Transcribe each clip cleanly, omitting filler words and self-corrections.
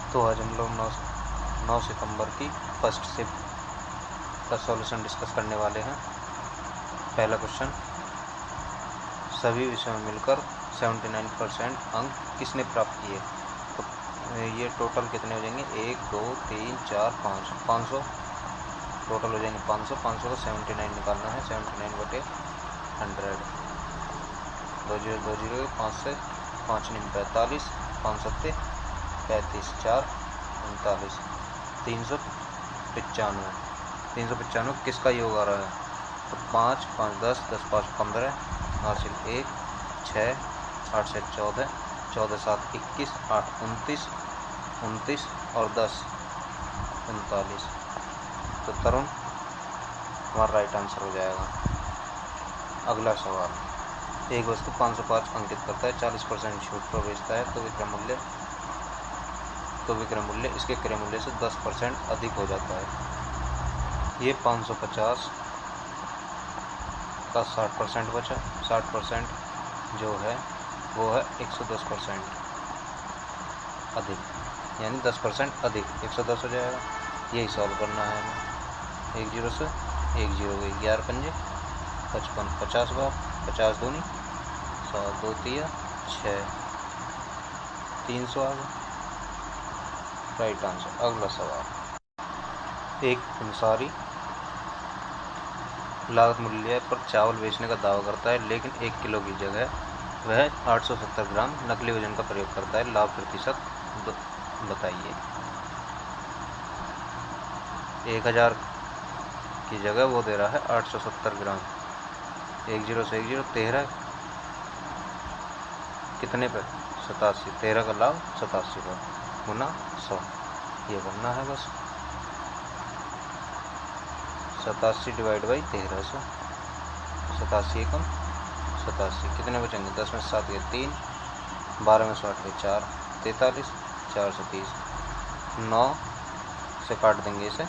तो आज हम लोग 9 सितंबर की फर्स्ट शिफ्ट का सॉल्यूशन डिस्कस करने वाले हैं। पहला क्वेश्चन, सभी विषयों में मिलकर 79% अंक किसने प्राप्त किए? तो ये टोटल कितने हो जाएंगे? 1 2 3 4 5 500 टोटल हो जाएंगे। 500 500 का 79 निकालना है। 79 बटे 100, 2 0 2 0 5 से 5 9 45, 5 7 35, 4 39, 395। 395 किसका योग आ रहा है? तो 5 5 10 10 5 15, हासिल 1 6 8 से 14 14 7 21 8 29 29 और 10 39। तो तरुण हमारा राइट आंसर हो जाएगा। अगला सवाल, एक वस्तु 505 अंकित करता है, 40% छूट पर बेचता है, तो विक्रय मूल्य इसके क्रय मूल्य से 10% अधिक हो जाता है। ये 550 का 60% बचा। 60% जो है वो है 110% अधिक, यानी 10% अधिक 110 हो जाएगा। यही सॉल्व करना है हमें। 1 0 से 1 0 गई, 11 पंजे 55, 50 बार 50 दूनी 100, 2 तिया 6, 300 आ गया राइट आंसर। अगला सवाल, एक अंसारी लागत मूल्य पर चावल बेचने का दावा करता है, लेकिन 1 किलो की जगह वह 870 ग्राम नकली वजन का प्रयोग करता है। लाभ प्रतिशत बताइए। 1000 की जगह वो दे रहा है 870 ग्राम। 1 0 से 1 0 13 कितने पे? 87। 13 का लाभ 87 पर गुना 100, ये बनना है बस। 87 डिवाइड बाई 1300, 87 एकम 87, कितने बचेंगे? 10 में 7 के 3, 12 में 8 के 4, 43, 4 से 30, 9 से काट देंगे इसे,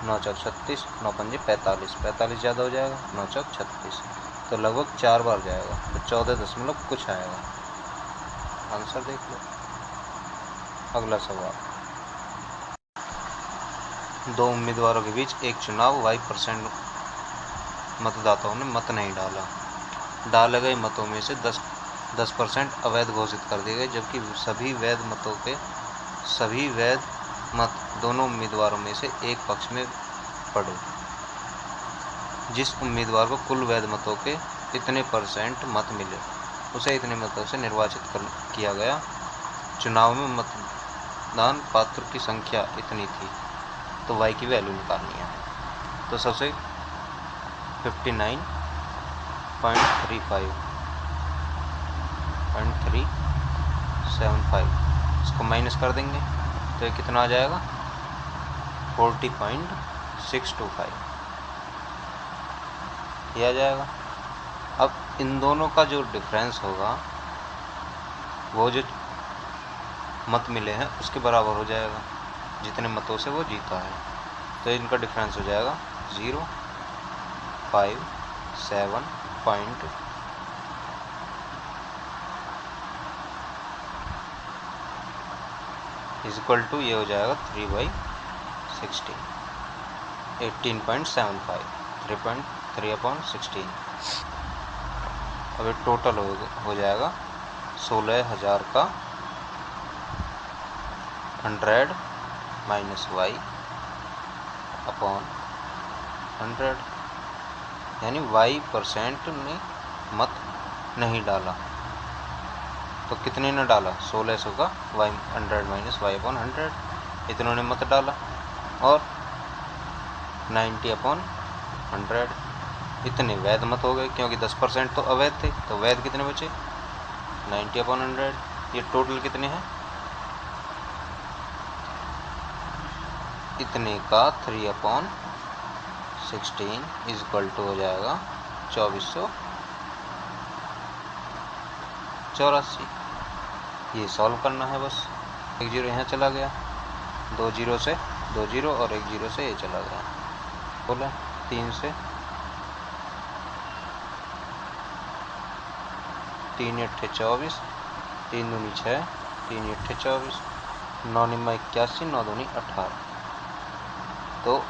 9 चौक 36, 9 पंजे 45, 45 ज़्यादा हो जाएगा, 9 चौक 36, तो लगभग 4 बार जाएगा, तो 14 दशमलव कुछ आएगा। आंसर देख लो। अगला सवाल, दो उम्मीदवारों के बीच एक चुनाव, y% मतदाताओं ने मत नहीं डाला। डाले गए मतों में से 10% अवैध घोषित कर दिए गए, जबकि सभी वैध मत दोनों उम्मीदवारों में से एक पक्ष में पड़े। जिस उम्मीदवार को कुल वैध मतों के इतने % मत मिले, उसे इतने मतों से निर्वाचित किया गया। चुनाव में मतदान पात्र की संख्या इतनी थी, तो y की वैल्यू निकालनी है। तो सबसे 59.375 इसको माइनस कर देंगे तो ये कितना आ जाएगा? 40.625 ये आ जाएगा। अब इन दोनों का जो डिफरेंस होगा, वो जो मत मिले हैं उसके बराबर हो जाएगा, जितने मतों से वो जीता है। तो इनका डिफरेंस हो जाएगा 0.57 इक्वल टू ये हो जाएगा 3/16, 18.75, 3/16। अब ये टोटल हो जाएगा 16,000 का 100 माइनस y अपॉन 100, यानी y% ने मत नहीं डाला। तो कितने ने डाला? 1600 का 100 माइनस y अपॉन 100, इतनों ने मत डाला। और 90 अपॉन 100 इतने वैध मत हो गए, क्योंकि 10% तो अवैध थे, तो वैध कितने बचे? 90 अपॉन 100। ये टोटल कितने हैं? इतने का 3/16 इक्वल टू हो जाएगा 2484। ये सॉल्व करना है बस। 1 0 यहाँ चला गया, 2 0 से 2 0 और 1 0 से ये चला गया। बोला 3 से 3 8 24, 3 दूनी 6, 3 8 24, 9 निम्मा 81, 9 दूनी 18। तो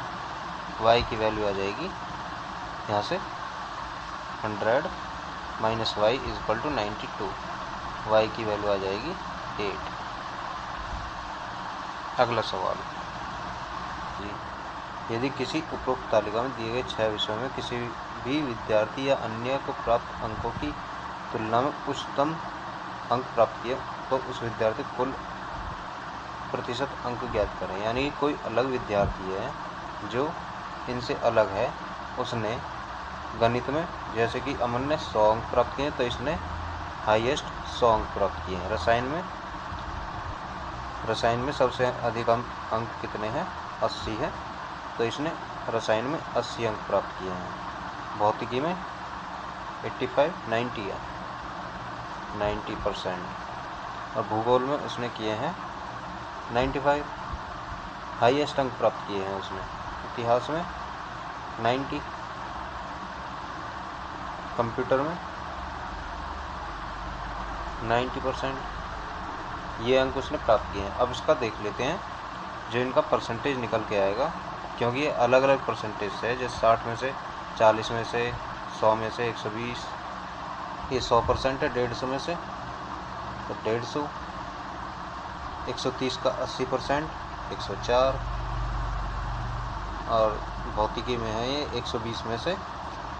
y की वैल्यू आ जाएगी यहाँ से 100 minus y is equal to 92। y की वैल्यू आ जाएगी 8। अगला सवाल जी, यदि किसी उपरोक्त तालिका में दिए गए 6 विषयों में किसी भी विद्यार्थी या अन्य को प्राप्त अंकों की तुलना में उच्चतम अंक प्राप्त किए तो उस विद्यार्थी कुल प्रतिशत अंक ज्ञात करें। यानी कोई अलग विद्यार्थी है जो इनसे अलग है, उसने गणित में जैसे कि अमन ने 100 अंक प्राप्त किए तो इसने हाईएस्ट 100 अंक प्राप्त किए हैं। रसायन में सबसे अधिक अंक कितने हैं? 80 है, तो इसने रसायन में 80 अंक प्राप्त किए हैं। भौतिकी में 85 90 है, 90%। और भूगोल में उसने किए हैं 95, हाईएस्ट अंक प्राप्त किए हैं उसने। इतिहास में 90, कंप्यूटर में 90%, ये अंक उसने प्राप्त किए हैं। अब इसका देख लेते हैं जो इनका परसेंटेज निकल के आएगा, क्योंकि ये अलग अलग परसेंटेज से है। जैसे 60 में से, 40 में से, 100 में से, 120, ये 100% है। 150 में से तो 150, 130 का 80%, 104, और भौतिकी में है ये 120 में से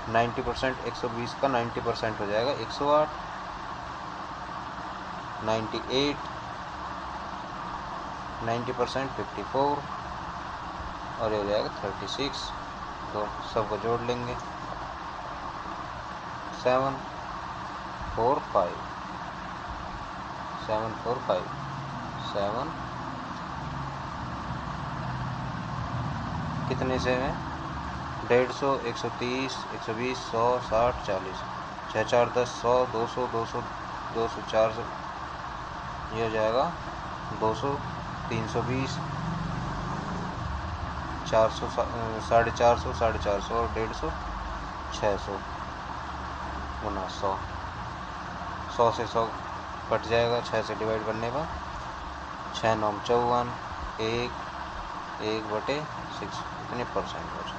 90%, 120 का 90% हो जाएगा 108, 98, 90% 54, और ये हो जाएगा 36। तो सबको जोड़ लेंगे 7 4 5 7 4 5 7 कितने से हैं? 150, 130, 120, 100, 60, 40, 6 4 10, 100, 200, 200, 200, 400, ये हो जाएगा 200, 320, 400, 450, 450 और 150, 600 गुना 100। 100 से 100 कट जाएगा, 6 से डिवाइड करने पर 6 9 54, 1/6 इतने परसेंट बचा।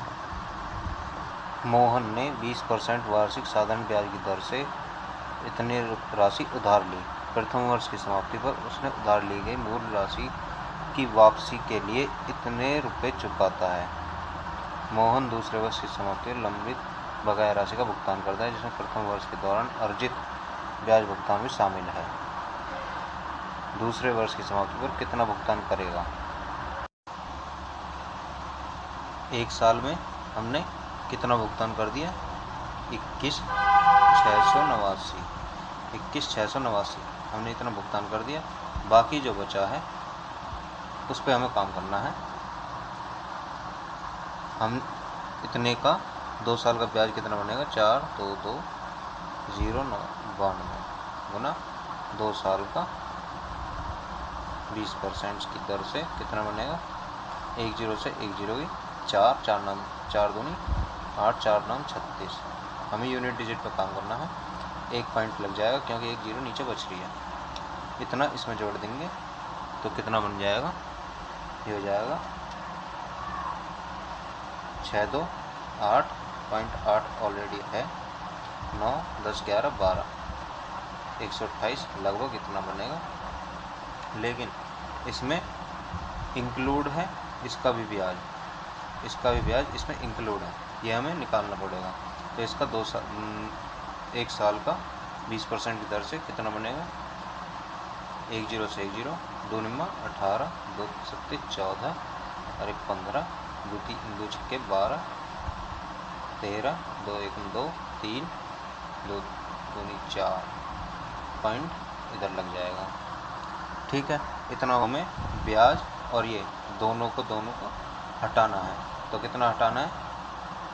मोहन ने 20% वार्षिक साधारण ब्याज की दर से इतनी राशि उधार ली। प्रथम वर्ष की समाप्ति पर उसने उधार ली गई मूल राशि की वापसी के लिए इतने रुपए चुकाता है। मोहन दूसरे वर्ष की समाप्ति पर लंबित बकाया राशि का भुगतान करता है, जिसमें प्रथम वर्ष के दौरान अर्जित ब्याज भुगतान भी शामिल है। दूसरे वर्ष की समाप्ति पर कितना भुगतान करेगा? एक साल में हमने कितना भुगतान कर दिया? 21,689। 21,689 हमने इतना भुगतान कर दिया। बाकी जो बचा है उस पर हमें काम करना है। हम इतने का 2 साल का ब्याज कितना बनेगा? 4 2 2 0 9 92 गुना 2 साल का 20% की दर से कितना बनेगा? 10 से 10 की 4 4 9 4 दूनी 8 4 9 36। हमें यूनिट डिजिट पर काम करना है। 1 पॉइंट लग जाएगा क्योंकि 1 0 नीचे बच रही है। इतना इसमें जोड़ देंगे तो कितना बन जाएगा? ये हो जाएगा 6 2 8.8 ऑलरेडी है, 9 10 11 12 128 लगभग इतना बनेगा। लेकिन इसमें इंक्लूड है इसका भी ब्याज, इसमें इंक्लूड है, ये हमें निकालना पड़ेगा। तो इसका 1 साल का 20% की दर से कितना बनेगा? 10 से 10 2 निम्मा 18 2 7 14 और 1 15 2 6 12 13 2 1 2 3 2 दूनी 4 पॉइंट इधर लग जाएगा। ठीक है, इतना हमें ब्याज और ये दोनों को हटाना है। तो कितना हटाना है?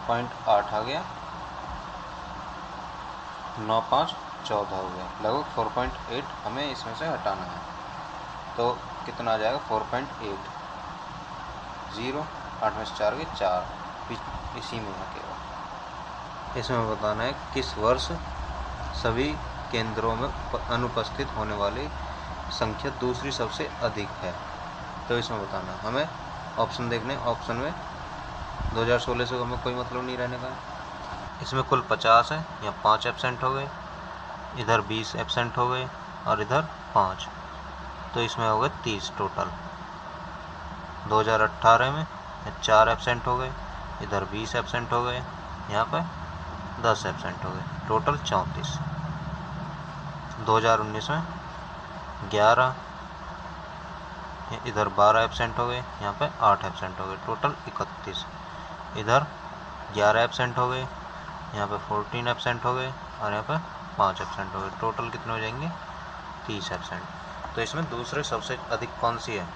0.8 आ गया, 9 5 14 हो गया, लगभग 4.8 हमें इसमें से हटाना है। तो कितना आ जाएगा? 4.8 0 8 में से 4 के 4 इसी में है केवल। इसमें बताना है किस वर्ष सभी केंद्रों में अनुपस्थित होने वाली संख्या दूसरी सबसे अधिक है। तो इसमें बताना है हमें। ऑप्शन देखने, ऑप्शन में 2016 से हमें कोई मतलब नहीं रहने का है। इसमें कुल 50 है, यहाँ 5 एब्सेंट हो गए, इधर 20 एब्सेंट हो गए और इधर 5, तो इसमें हो गए 30 टोटल। 2018 में 4 एब्सेंट हो गए, इधर 20 एब्सेंट हो गए, यहाँ पर 10 एब्सेंट हो गए, टोटल 34। 2019 में 11, इधर 12 एब्सेंट हो गए, यहाँ पे 8 एब्सेंट हो गए, टोटल 31। इधर 11 एब्सेंट हो गए, यहाँ पे 14 एब्सेंट हो गए और यहाँ पे 5 एब्सेंट हो गए, टोटल कितने हो जाएंगे 30 एब्सेंट। तो इसमें दूसरे सबसे अधिक कौन सी है?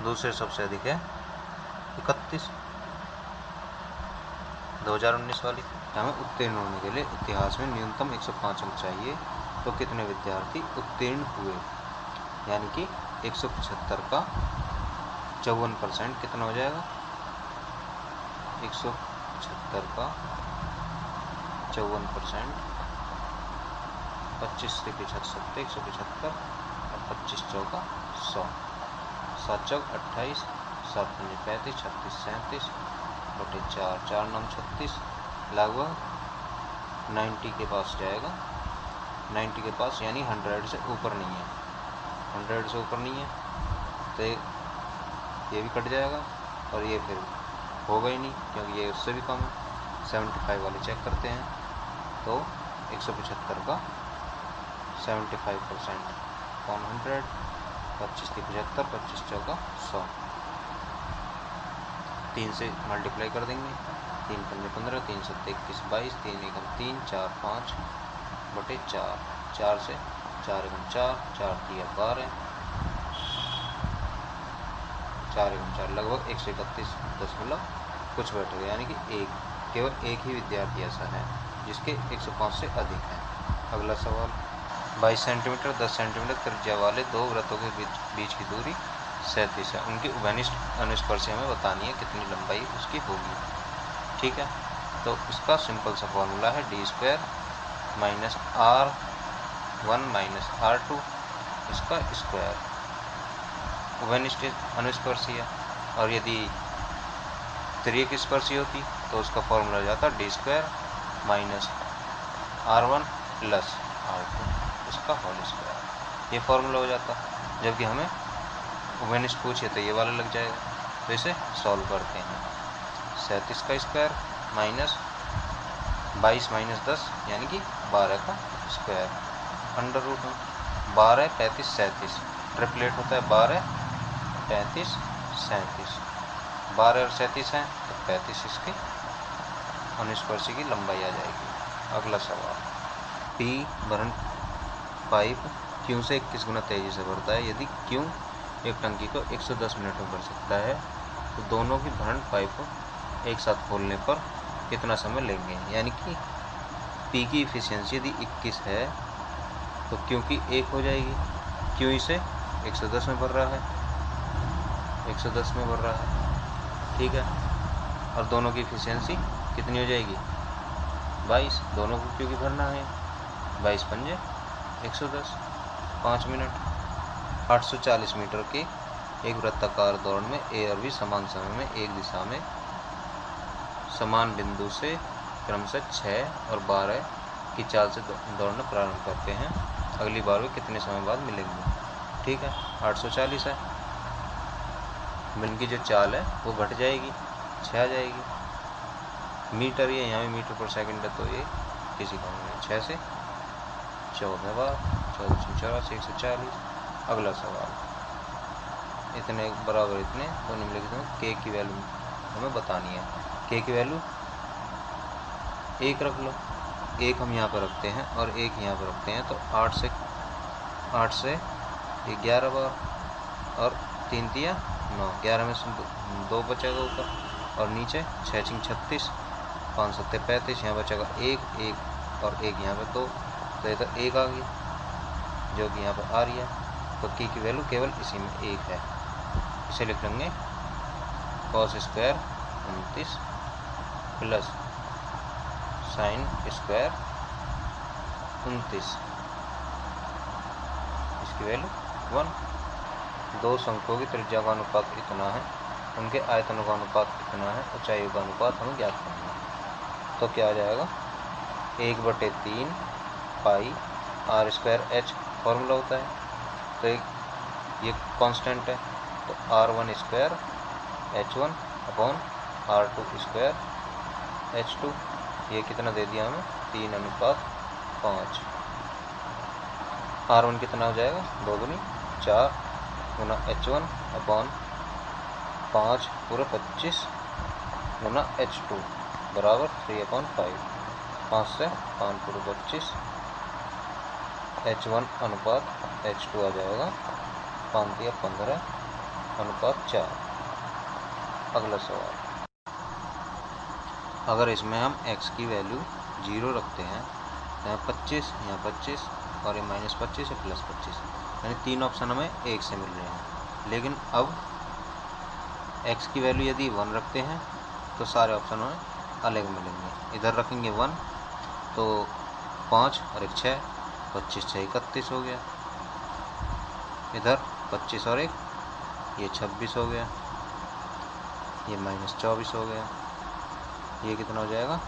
दूसरे सबसे अधिक है 31, 2019 वाली। हमें उत्तीर्ण होने के लिए इतिहास में न्यूनतम 105 अंक चाहिए, तो कितने विद्यार्थी उत्तीर्ण हुए? यानी कि 175 का 54% कितना हो जाएगा? 175 का 54%, 25 से 75, 175 और 25 चौका 100, 7 चौक 28, 7 पंजे 35, 36 37 बटे 4, 4 9 36, लगभग 90 के पास जाएगा। 90 के पास यानी 100 से ऊपर नहीं है, 100 से ऊपर नहीं है तो ये भी कट जाएगा और ये फिर होगा ही नहीं क्योंकि ये उससे भी कम है। 75 वाले चेक करते हैं तो 175 का 75% कौन 100, 25 की 75, 25 चौका 100, 3 से मल्टीप्लाई कर देंगे, 3 पंजे 15, 3 सत्ते 21, 22, 3 एकम 3, 4 5 बटे 4, 4 से 4 एकम 4, 4 3 12, 4 एकम 4 लगभग 131 दशमलव कुछ बैठ गया, यानी कि केवल एक ही विद्यार्थी ऐसा है जिसके 105 से अधिक है। अगला सवाल, 22 सेंटीमीटर 10 सेंटीमीटर त्रिज्या वाले दो वृत्तों के बीच की दूरी 37 है, उनकी उभयनिष्ठ अनुस्पर्शी हमें बतानी है कितनी लंबाई उसकी होगी। ठीक है, तो इसका सिंपल सा फॉर्मूला है d² minus r1 minus r2 इसका स्क्वायर। उभयनिष्ठ अनुस्पर्शी है और यदि त्रियक स्पर्शी होती तो उसका फॉर्मूला हो जाता d² minus r1 plus r2 इसका होल स्क्वायर, ये फॉर्मूला हो जाता। जबकि हमें उभयनिष्ठ पूछिए तो ये वाला लग जाएगा, तो इसे सॉल्व करते हैं। 37 का स्क्वायर माइनस 22 माइनस 10 यानी कि 12 का स्क्वायर, अंडर रूट में 12 35 37, ट्रिपलेट होता है 12 35 37, 12 और 37 हैं तो 35 इसकी अनुस्पर्शी की लंबाई आ जाएगी। अगला सवाल, P भरण पाइप Q से 21 गुना तेजी से भरता है। यदि Q एक टंकी को 110 मिनट में भर सकता है तो दोनों की भरण पाइप एक साथ खोलने पर कितना समय लेंगे? यानी कि P की इफिशियंसी यदि 21 है तो Q की 1 हो जाएगी। Q इसे 110 में भर रहा है, 110 में भर रहा है, ठीक है, और दोनों की इफिशियंसी कितनी हो जाएगी? 22, दोनों को Q की भरना है, 22 पंजे 110, 5 मिनट। 840 मीटर के एक वृत्ताकार दौड़ में A और B समान समय में एक दिशा में समान बिंदु से क्रमशः 6 और 12 की चाल से दौड़ना प्रारंभ करते हैं। अगली बार वे कितने समय बाद मिलेंगे? ठीक है, 840 है, इनकी जो चाल है वो घट जाएगी, 6 आ जाएगी। मीटर ये यहाँ भी मीटर पर सेकंड है तो ये किसी का नहीं है, 6 से 14 बार, 14 84 140। अगला सवाल, इतने बराबर इतने तो निम्नलिखित में K की वैल्यू हमें बतानी है। K की वैल्यू 1 रख लो, 1 हम यहाँ पर रखते हैं और 1 यहाँ पर रखते हैं तो 8 से 11 बार और 3 तिया 9, 11 में से 2 बचेगा ऊपर और नीचे 6 6 36, 5 7 35, यहाँ बचेगा 1 1 और 1 यहाँ पे 2, तो इधर 1 आ गई जो कि यहाँ पर आ रही है। तो K की वैल्यू केवल इसी में 1 है, इसे लिख लेंगे cos square 29 plus sine square 29, इसकी वैल्यू 1। दो शंकुओं की त्रिज्या का अनुपात इतना है, उनके आयतनों का अनुपात इतना है, ऊंचाइयों का अनुपात हमें ज्ञात करना है। तो क्या आ जाएगा, 1/3 पाई r²h फॉर्मूला होता है, तो ये कांस्टेंट है, तो r1² h1 upon r2² h2, ये कितना दे दिया हमें, 3:5। r1 कितना हो जाएगा, 2 दूनी 4 गुना h1 अपॉन 5 पूरे 25 गुना h2 बराबर 3/5। 5 से 5 पूरे 25, h1 अनुपात h2 आ जाएगा 5 या 15:4। अगला सवाल, अगर इसमें हम x की वैल्यू 0 रखते हैं, यहाँ 25, यहाँ 25 और ये -25 या +25, यानी तीन ऑप्शन हमें एक से मिल रहे हैं। लेकिन अब x की वैल्यू यदि 1 रखते हैं तो सारे ऑप्शन हमें अलग मिलेंगे। इधर रखेंगे 1 तो 5 और 1 6, 25 6 31 हो गया। इधर 25 और 1 ये 26 हो गया, ये -24 हो गया, ये कितना हो जाएगा,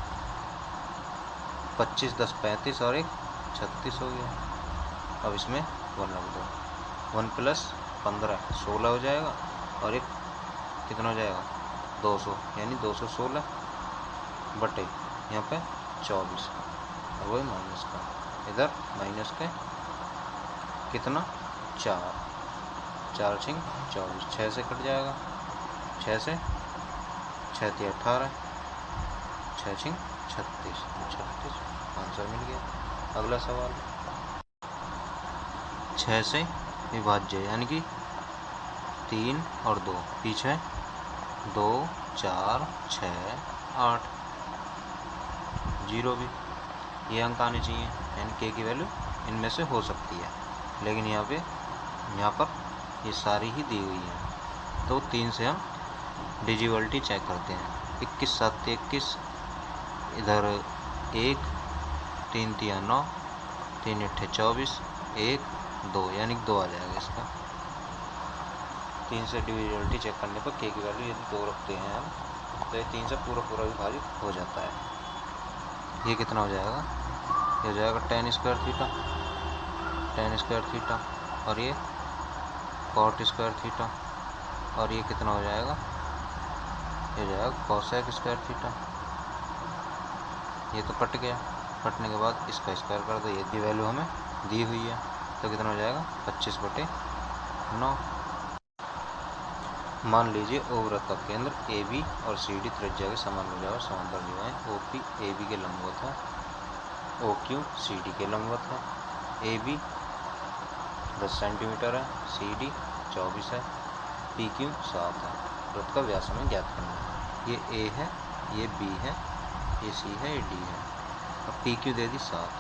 25 10 35 और 1 36 हो गया। अब इसमें 1 रख दो, 1 + 15 16 हो जाएगा, और एक कितना हो जाएगा 200, यानी 216 बटे यहाँ पे 24, और वही माइनस का, इधर माइनस के कितना 4 4 × 24, 6 से कट जाएगा, 6 से 6 × 18, 6 × 36 36, आंसर मिल गया। अगला सवाल, 6 से विभाज्य यानी कि 3 और 2, पीछे 2 4 6 8, 0 भी, ये अंक आने चाहिए, यानी k की वैल्यू इनमें से हो सकती है, लेकिन यहाँ पर ये सारी ही दी हुई है। तो 3 से हम डिजिबिलिटी चेक करते हैं, 21 7 21, इधर 1 3 3 9, 3 8 24, 1 2, यानी 2 आ जाएगा इसका। 3 से डिविजिबिलिटी चेक करने पर k की वैल्यू यदि 2 रखते हैं हम, तो ये 3 से पूरा विभाजित हो जाता है। ये कितना हो जाएगा, ये हो जाएगा tan² थीटा, tan² थीटा, और ये cot² थीटा, और ये कितना हो जाएगा, ये हो जाएगा cosec² थीटा। ये तो कट गया, कटने के बाद इसका स्क्वायर कर दो, ये दी वैल्यू हमें दी हुई है, तो कितना हो जाएगा 25/9। मान लीजिए ओवृत्त का केंद्र AB और CD त्रिज्या के समान भुजाएं और समांतर भुजाएं OP AB के लंबवत है, OQ CD के लंबवत है। AB 10 सेंटीमीटर है, CD 24 है, PQ 7 है। वृत्त का व्यास हमें ज्ञात करना है। ये A है, ये B है, ये C है, ये D है, और PQ दे दी 7,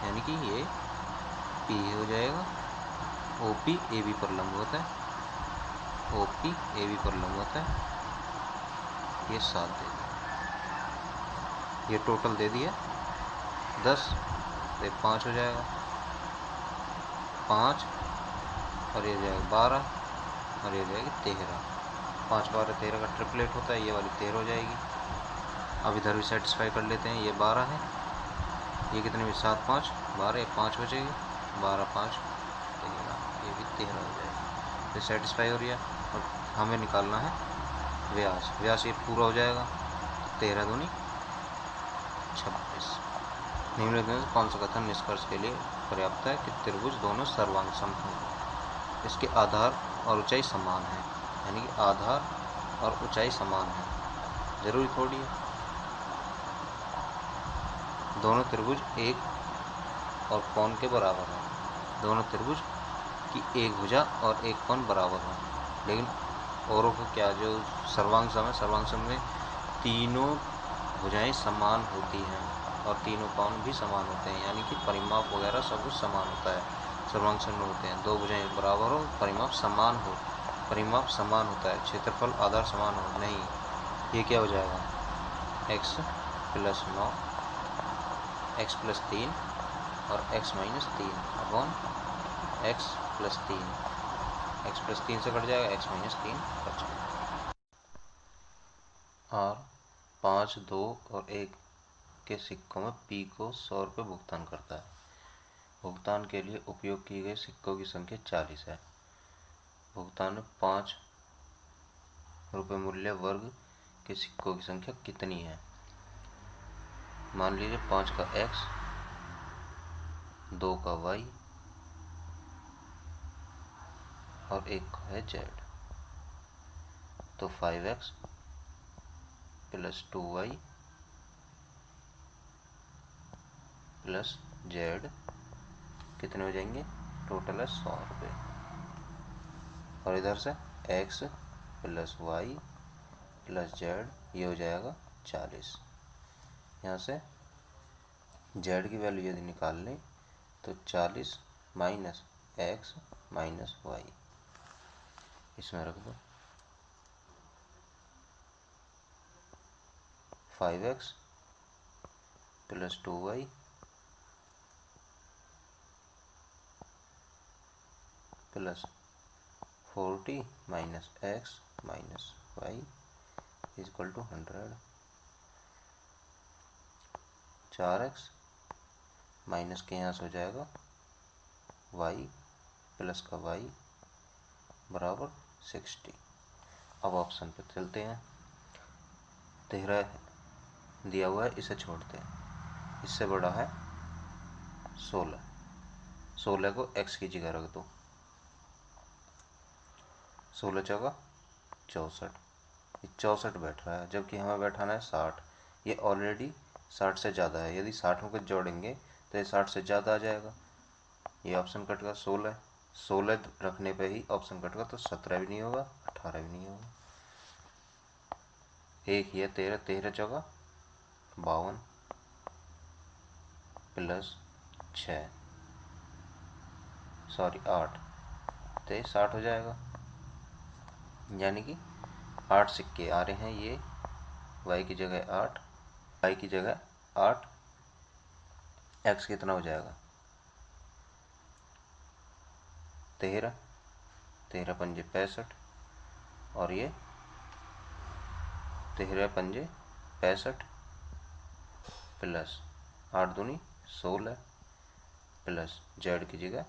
यानी कि ये P हो जाएगा। OP AB पर लंबवत है, OP AB पर लंबवत है, ये 7 दे दिया, ये टोटल दे दिया 10, तो 5 हो जाएगा, 5 और ये जाएगा 12, और ये जाएगी 13, 5 12 13 का ट्रिपलेट होता है, ये वाली 13 हो जाएगी। अब इधर भी सेटिस्फाई कर लेते हैं, ये 12 है, ये कितने भी 7 5 12, ये 5 बचेगी, 12 5 13, ये भी 13 हो जाएगी। तो सेटिस्फाई हो रही है, और हमें निकालना है व्यास। व्यास ये पूरा हो जाएगा, 13 दूनी 26। निम्नलिखित में कौन सा कथन निष्कर्ष के लिए पर्याप्त है कि त्रिभुज दोनों सर्वांग सम हैं? इसके आधार और ऊंचाई समान है, यानी कि आधार और ऊंचाई समान है, जरूरी थोड़ी है। दोनों त्रिभुज एक और कोण के बराबर हैं, दोनों त्रिभुज की एक भुजा और एक कोण बराबर है, लेकिन औरों को क्या, जो सर्वांग सम है, सर्वांग सम में तीनों भुजाएं समान होती हैं और तीनों कोण भी समान होते हैं, यानी कि परिमाप वगैरह सब कुछ समान होता है। सर्वांग सम में होते हैं दो भुजाएं बराबर हो, परिमाप समान हो, परिमाप समान होता है, क्षेत्रफल आधार समान हो, नहीं, ये क्या हो जाएगा x + 9, x + 3 और x - 3 upon x + 3, x plus 3 से कट जाएगा, x माइनस 3 बच गया। और 5, 2 और 1 के सिक्कों में p को 100 रुपये भुगतान करता है। भुगतान के लिए उपयोग की गई सिक्कों की संख्या 40 है। भुगतान में 5 रुपये मूल्य वर्ग के सिक्कों की संख्या कितनी है? मान लीजिए 5 का x, 2 का y और 1 का है z। तो 5x plus 2y plus z कितने हो जाएंगे? टोटल है 100 रुपये। और इधर से x plus y plus z ये हो जाएगा 40। यहाँ से z की वैल्यू यदि निकाल लें तो 40 माइनस x माइनस y इसमें रख दो। 5x plus 2y plus 40 minus x minus y equal to 100। 4x minus के यहाँ से हो जाएगा y प्लस का y बराबर 60। अब ऑप्शन पे चलते हैं। 13 दिया हुआ है, इसे छोड़ते हैं। इससे बड़ा है 16। 16 को x की जगह रख दो। 16 चौका 64। 64 बैठ रहा है, जबकि हमें बैठाना है 60। ये ऑलरेडी 60 से ज़्यादा है। यदि 60 में कुछ जोड़ेंगे तो ये 60 से ज़्यादा आ जाएगा। ये ऑप्शन कट गया। 16 रखने पे ही ऑप्शन कट गया, तो 17 भी नहीं होगा, 18 भी नहीं होगा। एक ही है 13। 13 चौका 52 प्लस 6 सॉरी 8 तो ये 60 हो जाएगा। यानी कि 8 सिक्के आ रहे हैं। ये y की जगह 8, y की जगह 8, x कितना हो जाएगा? 13, 13 पंजे 65 और ये 13 पंजे 65 प्लस 8 दूनी 16 प्लस z की जगह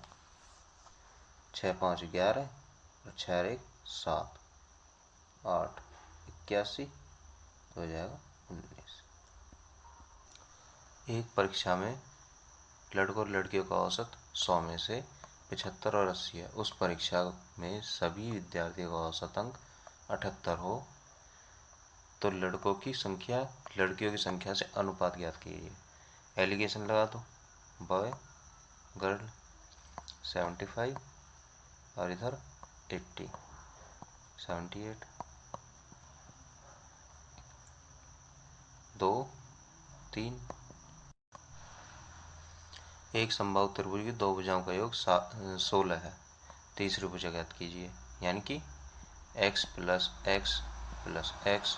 6 5 11 और 6 1 7 8 81 तो हो जाएगा 19। एक परीक्षा में लड़कों और लड़कियों का औसत 100 में से 75 और 80 है। उस परीक्षा में सभी विद्यार्थियों का औसत अंक 78 हो तो लड़कों की संख्या लड़कियों की संख्या से अनुपात ज्ञात कीजिए। एलिगेशन लगा दो। बॉय गर्ल 75 और इधर 80 78 2 3। एक समबाहु त्रिभुज की दो भुजाओं का योग 16 है। तीसरी भुजा ज्ञात कीजिए। यानी कि x plus x plus x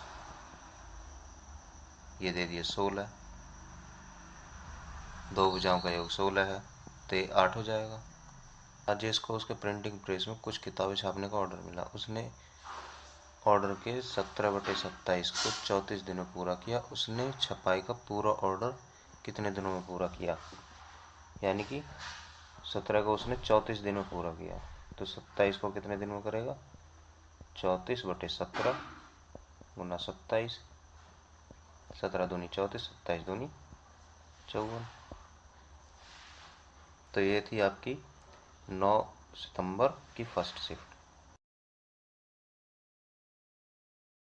ये दे दिए 16। दो भुजाओं का योग 16 है तो ये 8 हो जाएगा। राजेश को उसके प्रिंटिंग प्रेस में कुछ किताबें छापने का ऑर्डर मिला। उसने ऑर्डर के 17/27 को 34 दिनों में पूरा किया। उसने छपाई का पूरा ऑर्डर कितने दिनों में पूरा किया? यानी कि 17 को उसने 34 दिन में पूरा किया, तो 27 को कितने दिन में करेगा? 34/17 गुना 27, 17 दूनी 34, 27 दूनी 54। तो ये थी आपकी 9 सितंबर की फर्स्ट शिफ्ट।